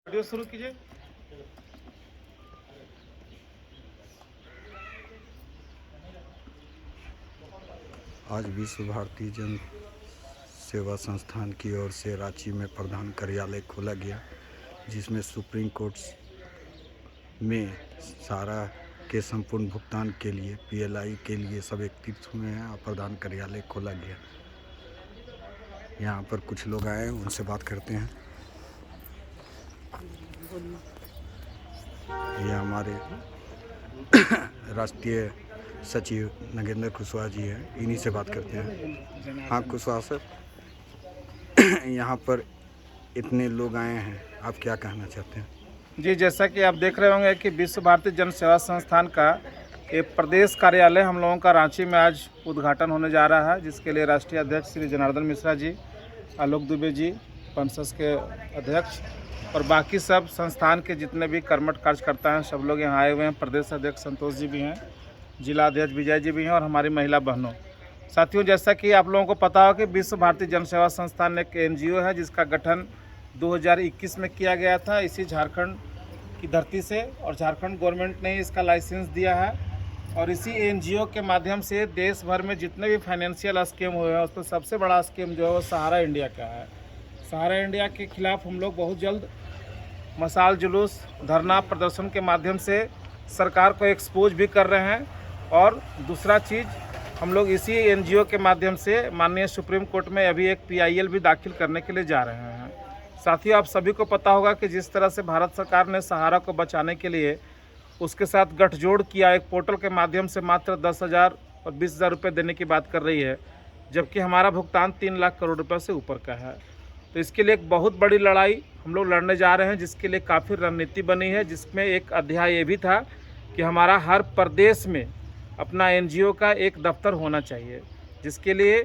Video शुरू कीजिए। आज विश्व भारतीय जन सेवा संस्थान की ओर से रांची में प्रधान कार्यालय खोला गया, जिसमें सुप्रीम कोर्ट में सारा के संपूर्ण भुगतान के लिए पीएलआई के लिए सब एकत्रित हुए हैं और प्रधान कार्यालय खोला गया। यहाँ पर कुछ लोग आए हैं, उनसे बात करते हैं। ये हमारे राष्ट्रीय सचिव नगेंद्र कुशवाहा जी हैं, इन्हीं से बात करते हैं। हाँ कुशवाहा सर, यहाँ पर इतने लोग आए हैं, आप क्या कहना चाहते हैं? जी, जैसा कि आप देख रहे होंगे कि विश्व भारतीय जन सेवा संस्थान का एक प्रदेश कार्यालय हम लोगों का रांची में आज उद्घाटन होने जा रहा है, जिसके लिए राष्ट्रीय अध्यक्ष श्री जनार्दन मिश्रा जी, आलोक दुबे जी, पंसस के अध्यक्ष और बाकी सब संस्थान के जितने भी कर्मठ कार्यकर्ता हैं, सब लोग यहाँ आए हुए हैं। प्रदेश अध्यक्ष संतोष जी भी हैं, जिला अध्यक्ष विजय जी भी हैं और हमारी महिला बहनों। साथियों, जैसा कि आप लोगों को पता हो कि विश्व भारतीय जन सेवा संस्थान एक एनजीओ है, जिसका गठन 2021 में किया गया था इसी झारखंड की धरती से, और झारखंड गवर्नमेंट ने इसका लाइसेंस दिया है। और इसी एनजीओ के माध्यम से देश भर में जितने भी फाइनेंशियल स्कीम हुए हैं, उसमें सबसे बड़ा स्कीम जो है वो सहारा इंडिया का है। सहारा इंडिया के खिलाफ हम लोग बहुत जल्द मसाल जुलूस, धरना प्रदर्शन के माध्यम से सरकार को एक्सपोज भी कर रहे हैं। और दूसरा चीज़, हम लोग इसी एनजीओ के माध्यम से माननीय सुप्रीम कोर्ट में अभी एक पीआईएल भी दाखिल करने के लिए जा रहे हैं। साथियों, आप सभी को पता होगा कि जिस तरह से भारत सरकार ने सहारा को बचाने के लिए उसके साथ गठजोड़ किया, एक पोर्टल के माध्यम से मात्र 10,000 और 20,000 रुपये देने की बात कर रही है, जबकि हमारा भुगतान 3 लाख करोड़ रुपये से ऊपर का है। तो इसके लिए एक बहुत बड़ी लड़ाई हम लोग लड़ने जा रहे हैं, जिसके लिए काफ़ी रणनीति बनी है, जिसमें एक अध्याय ये भी था कि हमारा हर प्रदेश में अपना एनजीओ का एक दफ्तर होना चाहिए, जिसके लिए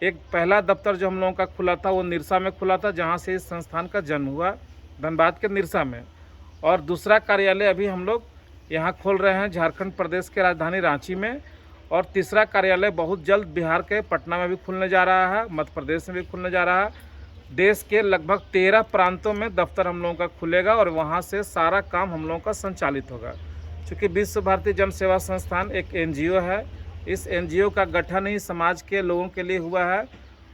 एक पहला दफ्तर जो हम लोगों का खुला था वो निरसा में खुला था, जहां से इस संस्थान का जन्म हुआ, धनबाद के निरसा में। और दूसरा कार्यालय अभी हम लोग यहां खोल रहे हैं झारखंड प्रदेश के राजधानी रांची में। और तीसरा कार्यालय बहुत जल्द बिहार के पटना में भी खुलने जा रहा है, मध्य प्रदेश में भी खुलने जा रहा है। देश के लगभग 13 प्रांतों में दफ्तर हम लोगों का खुलेगा और वहाँ से सारा काम हम लोगों का संचालित होगा। चूँकि विश्व भारतीय जन सेवा संस्थान एक एनजीओ है, इस एनजीओ का गठन ही समाज के लोगों के लिए हुआ है,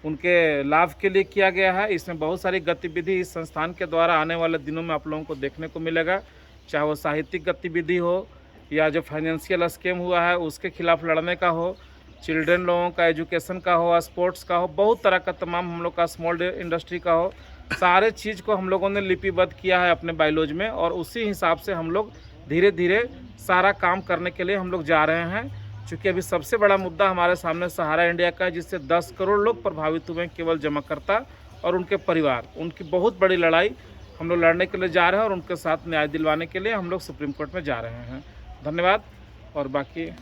उनके लाभ के लिए किया गया है। इसमें बहुत सारी गतिविधि इस संस्थान के द्वारा आने वाले दिनों में आप लोगों को देखने को मिलेगा, चाहे वो साहित्यिक गतिविधि हो या जो फाइनेंशियल स्कीम हुआ है उसके खिलाफ लड़ने का हो, चिल्ड्रन लोगों का एजुकेशन का हो, स्पोर्ट्स का हो, बहुत तरह का तमाम हम लोग का स्मॉल इंडस्ट्री का हो, सारे चीज़ को हम लोगों ने लिपिबद्ध किया है अपने बायोलॉजी में। और उसी हिसाब से हम लोग धीरे धीरे सारा काम करने के लिए हम लोग जा रहे हैं। चूँकि अभी सबसे बड़ा मुद्दा हमारे सामने सहारा इंडिया का है, जिससे 10 करोड़ लोग प्रभावित हुए हैं, केवल जमाकर्ता और उनके परिवार। उनकी बहुत बड़ी लड़ाई हम लोग लड़ने के लिए जा रहे हैं और उनके साथ न्याय दिलवाने के लिए हम लोग सुप्रीम कोर्ट में जा रहे हैं। धन्यवाद। और बाकी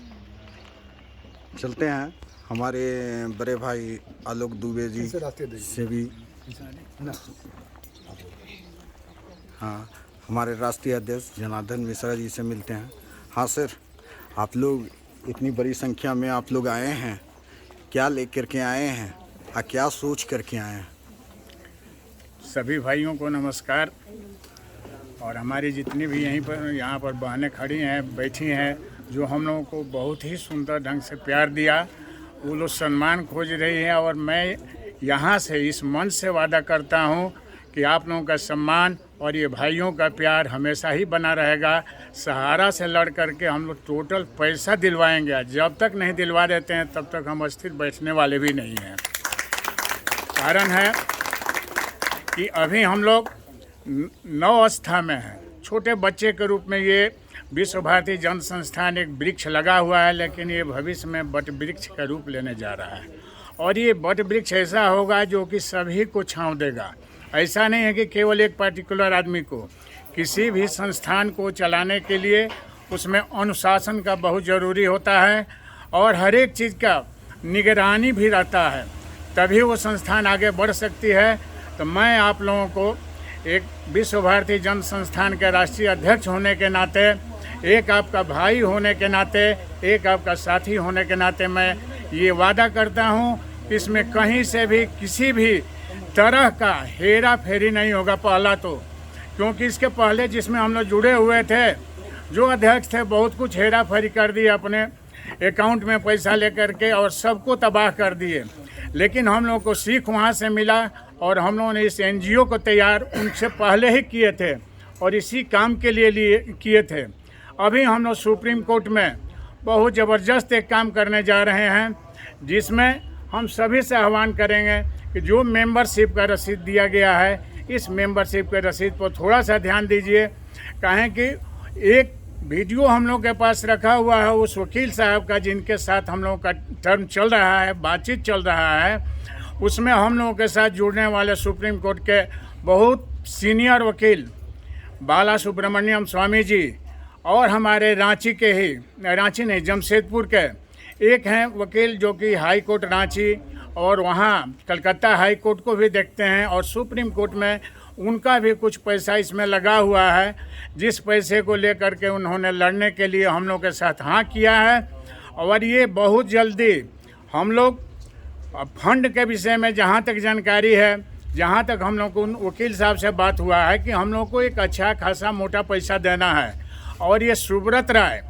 चलते हैं हमारे बड़े भाई आलोक दुबे जी से भी। हाँ, हमारे राष्ट्रीय अध्यक्ष जनार्दन मिश्रा जी से मिलते हैं। हाँ सर, आप लोग इतनी बड़ी संख्या में आप लोग आए हैं, क्या लेकर के आए हैं और क्या सोच करके आए हैं? सभी भाइयों को नमस्कार। और हमारी जितनी भी यहाँ पर बहनें खड़ी हैं, बैठी हैं, जो हम लोगों को बहुत ही सुंदर ढंग से प्यार दिया, वो लोग सम्मान खोज रही हैं। और मैं यहाँ से इस मंच से वादा करता हूँ कि आप लोगों का सम्मान और ये भाइयों का प्यार हमेशा ही बना रहेगा। सहारा से लड़ करके हम लोग टोटल पैसा दिलवाएंगे, जब तक नहीं दिलवा देते हैं तब तक हम अस्थिर बैठने वाले भी नहीं हैं। कारण है कि अभी हम लोग नव अवस्था में हैं, छोटे बच्चे के रूप में ये विश्व भारती जन संस्थान एक वृक्ष लगा हुआ है, लेकिन ये भविष्य में बट वृक्ष का रूप लेने जा रहा है। और ये बट वृक्ष ऐसा होगा जो कि सभी को छांव देगा। ऐसा नहीं है कि केवल एक पर्टिकुलर आदमी को। किसी भी संस्थान को चलाने के लिए उसमें अनुशासन का बहुत ज़रूरी होता है और हर एक चीज़ का निगरानी भी रहता है, तभी वो संस्थान आगे बढ़ सकती है। तो मैं आप लोगों को एक विश्व भारती जन संस्थान के राष्ट्रीय अध्यक्ष होने के नाते, एक आपका भाई होने के नाते, एक आपका साथी होने के नाते मैं ये वादा करता हूँ कि इसमें कहीं से भी किसी भी तरह का हेरा फेरी नहीं होगा। पहला तो क्योंकि इसके पहले जिसमें हम लोग जुड़े हुए थे, जो अध्यक्ष थे बहुत कुछ हेरा फेरी कर दिए, अपने अकाउंट में पैसा लेकर के और सबको तबाह कर दिए। लेकिन हम लोग को सीख वहाँ से मिला और हम लोगों ने इस एनजीओ को तैयार उनसे पहले ही किए थे और इसी काम के लिए किए थे। अभी हम लोग सुप्रीम कोर्ट में बहुत ज़बरदस्त एक काम करने जा रहे हैं, जिसमें हम सभी से आह्वान करेंगे कि जो मेंबरशिप का रसीद दिया गया है, इस मेंबरशिप के रसीद पर थोड़ा सा ध्यान दीजिए। कहें कि एक वीडियो हम लोग के पास रखा हुआ है उस वकील साहब का, जिनके साथ हम लोगों का टर्म चल रहा है, बातचीत चल रहा है, उसमें हम लोगों के साथ जुड़ने वाले सुप्रीम कोर्ट के बहुत सीनियर वकील बाला सुब्रमण्यम स्वामी जी और हमारे रांची के ही, रांची नहीं जमशेदपुर के एक हैं वकील जो कि हाई कोर्ट रांची और वहाँ कलकत्ता हाई कोर्ट को भी देखते हैं, और सुप्रीम कोर्ट में उनका भी कुछ पैसा इसमें लगा हुआ है, जिस पैसे को लेकर के उन्होंने लड़ने के लिए हम लोग के साथ हाँ किया है। और ये बहुत जल्दी हम लोग फंड के विषय में जहाँ तक जानकारी है, जहाँ तक हम लोग को उन वकील साहब से बात हुआ है कि हम लोग को एक अच्छा खासा मोटा पैसा देना है। और ये सुब्रत राय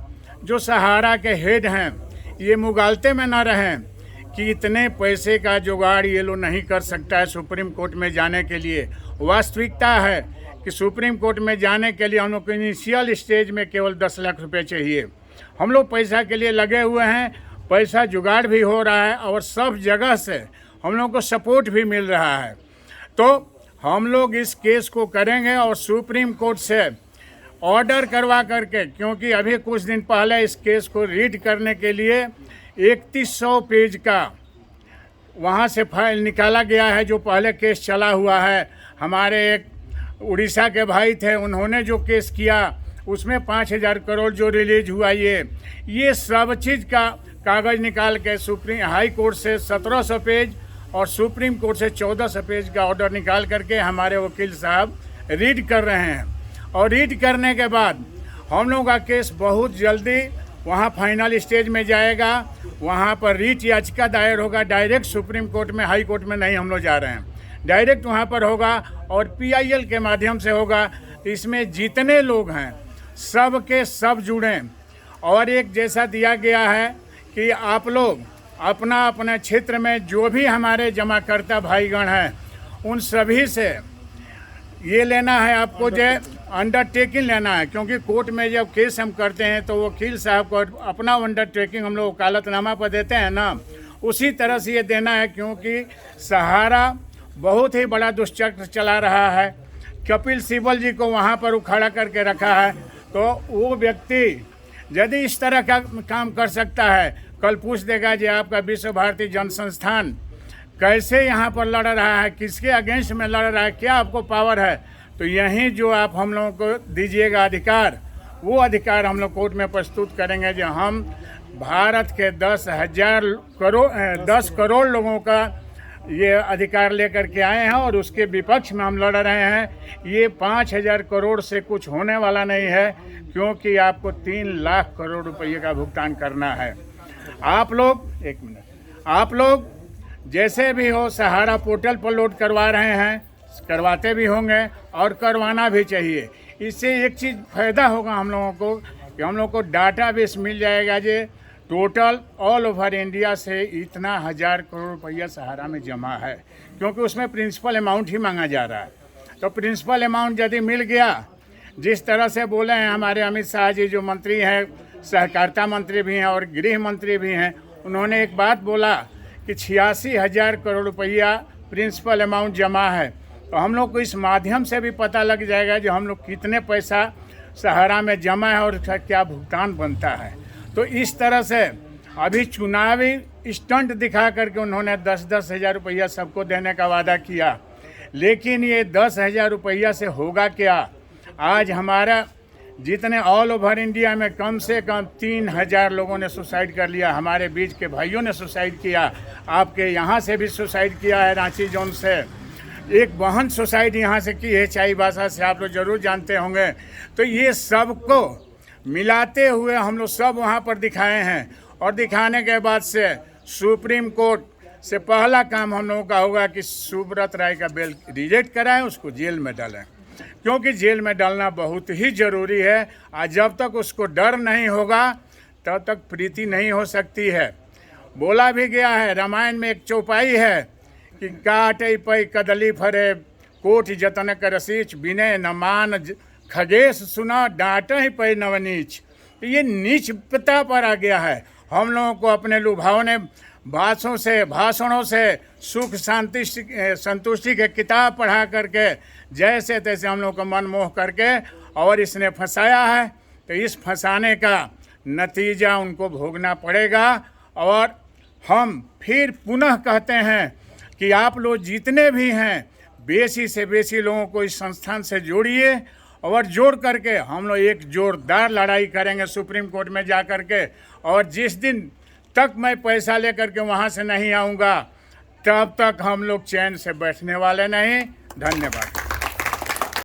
जो सहारा के हेड हैं, ये मुगालते में ना रहें कि इतने पैसे का जुगाड़ ये लोग नहीं कर सकता है सुप्रीम कोर्ट में जाने के लिए। वास्तविकता है कि सुप्रीम कोर्ट में जाने के लिए हम लोग को इनिशियल स्टेज में केवल 10 लाख रुपए चाहिए। हम लोग पैसा के लिए लगे हुए हैं, पैसा जुगाड़ भी हो रहा है और सब जगह से हम लोग को सपोर्ट भी मिल रहा है। तो हम लोग इस केस को करेंगे और सुप्रीम कोर्ट से ऑर्डर करवा करके, क्योंकि अभी कुछ दिन पहले इस केस को रीड करने के लिए 3100 पेज का वहाँ से फाइल निकाला गया है, जो पहले केस चला हुआ है। हमारे एक उड़ीसा के भाई थे, उन्होंने जो केस किया उसमें 5000 करोड़ जो रिलीज हुआ, ये सब चीज़ का कागज़ निकाल के सुप्रीम हाई कोर्ट से 1700 पेज और सुप्रीम कोर्ट से 1400 पेज का ऑर्डर निकाल करके हमारे वकील साहब रीड कर रहे हैं। और रीड करने के बाद हम लोगों का केस बहुत जल्दी वहाँ फाइनल स्टेज में जाएगा। वहाँ पर रीट याचिका दायर होगा, डायरेक्ट सुप्रीम कोर्ट में, हाई कोर्ट में नहीं हम लोग जा रहे हैं, डायरेक्ट वहाँ पर होगा और PIL के माध्यम से होगा। इसमें जितने लोग हैं सब के सब जुड़ें। और एक जैसा दिया गया है कि आप लोग अपना अपने क्षेत्र में जो भी हमारे जमाकर्ता भाईगण हैं उन सभी से ये लेना है, आपको जो अंडरटेकिंग लेना है, क्योंकि कोर्ट में जब केस हम करते हैं तो वकील साहब को अपना अंडरटेकिंग हम लोग वकालतनामा पर देते हैं ना, उसी तरह से ये देना है। क्योंकि सहारा बहुत ही बड़ा दुष्चक्र चला रहा है, कपिल सिब्बल जी को वहाँ पर उखाड़ा करके रखा है। तो वो व्यक्ति यदि इस तरह का काम कर सकता है, कल पूछ देगा जी आपका विश्व भारती जन संस्थान कैसे यहाँ पर लड़ रहा है, किसके अगेंस्ट में लड़ रहा है, क्या आपको पावर है। तो यहीं जो आप हम लोगों को दीजिएगा अधिकार, वो अधिकार हम लोग कोर्ट में प्रस्तुत करेंगे। जो हम भारत के 10 करोड़ लोगों का ये अधिकार लेकर के आए हैं और उसके विपक्ष में हम लड़ रहे हैं। ये 5000 करोड़ से कुछ होने वाला नहीं है, क्योंकि आपको 3 लाख करोड़ रुपये का भुगतान करना है। आप लोग एक मिनट, आप लोग जैसे भी हो सहारा पोर्टल पर लोड करवा रहे हैं, करवाते भी होंगे और करवाना भी चाहिए। इससे एक चीज़ फ़ायदा होगा हम लोगों को कि हम लोग को डाटाबेस मिल जाएगा जो टोटल ऑल ओवर इंडिया से इतना 1000 करोड़ रुपया सहारा में जमा है, क्योंकि उसमें प्रिंसिपल अमाउंट ही मांगा जा रहा है। तो प्रिंसिपल अमाउंट यदि मिल गया, जिस तरह से बोले हैं हमारे अमित शाह जी जो मंत्री हैं, सहकारिता मंत्री भी हैं और गृह मंत्री भी हैं, उन्होंने एक बात बोला कि 86,000 करोड़ रुपया प्रिंसिपल अमाउंट जमा है। तो हम लोग को इस माध्यम से भी पता लग जाएगा जो हम लोग कितने पैसा सहारा में जमा है और उसका क्या भुगतान बनता है। तो इस तरह से अभी चुनावी स्टंट दिखा करके उन्होंने 10-10 हज़ार रुपया सबको देने का वादा किया, लेकिन ये 10,000 रुपया से होगा क्या। आज हमारा जितने ऑल ओवर इंडिया में कम से कम 3,000 लोगों ने सुसाइड कर लिया, हमारे बीच के भाइयों ने सुसाइड किया, आपके यहाँ से भी सुसाइड किया है, रांची जोन से एक बहन सुसाइड यहाँ से की है, चाईबासा से, आप लोग जरूर जानते होंगे। तो ये सबको मिलाते हुए हम लोग सब वहाँ पर दिखाए हैं और दिखाने के बाद से सुप्रीम कोर्ट से पहला काम हम लोगों का होगा कि सुब्रत राय का बेल रिजेक्ट कराएं, उसको जेल में डालें। क्योंकि जेल में डालना बहुत ही ज़रूरी है। और जब तक उसको डर नहीं होगा तब तक प्रीति नहीं हो सकती है। बोला भी गया है, रामायण में एक चौपाई है कि काटे पै कदली फरे कोट जतन कर सीच बिने न मान खगेश सुना डांट ही पै नवनीच। तो ये नीचता पर आ गया है। हम लोगों को अपने लुभावने भाषणों से सुख शांति संतुष्टि के किताब पढ़ा करके जैसे तैसे हम लोग को मन मोह करके और इसने फंसाया है। तो इस फंसाने का नतीजा उनको भोगना पड़ेगा। और हम फिर पुनः कहते हैं कि आप लोग जितने भी हैं बेसी से बेसी लोगों को इस संस्थान से जोड़िए और जोड़ करके हम लोग एक जोरदार लड़ाई करेंगे सुप्रीम कोर्ट में जा कर के। और जिस दिन तक मैं पैसा लेकर के वहाँ से नहीं आऊँगा तब तक हम लोग चैन से बैठने वाले नहीं। धन्यवाद।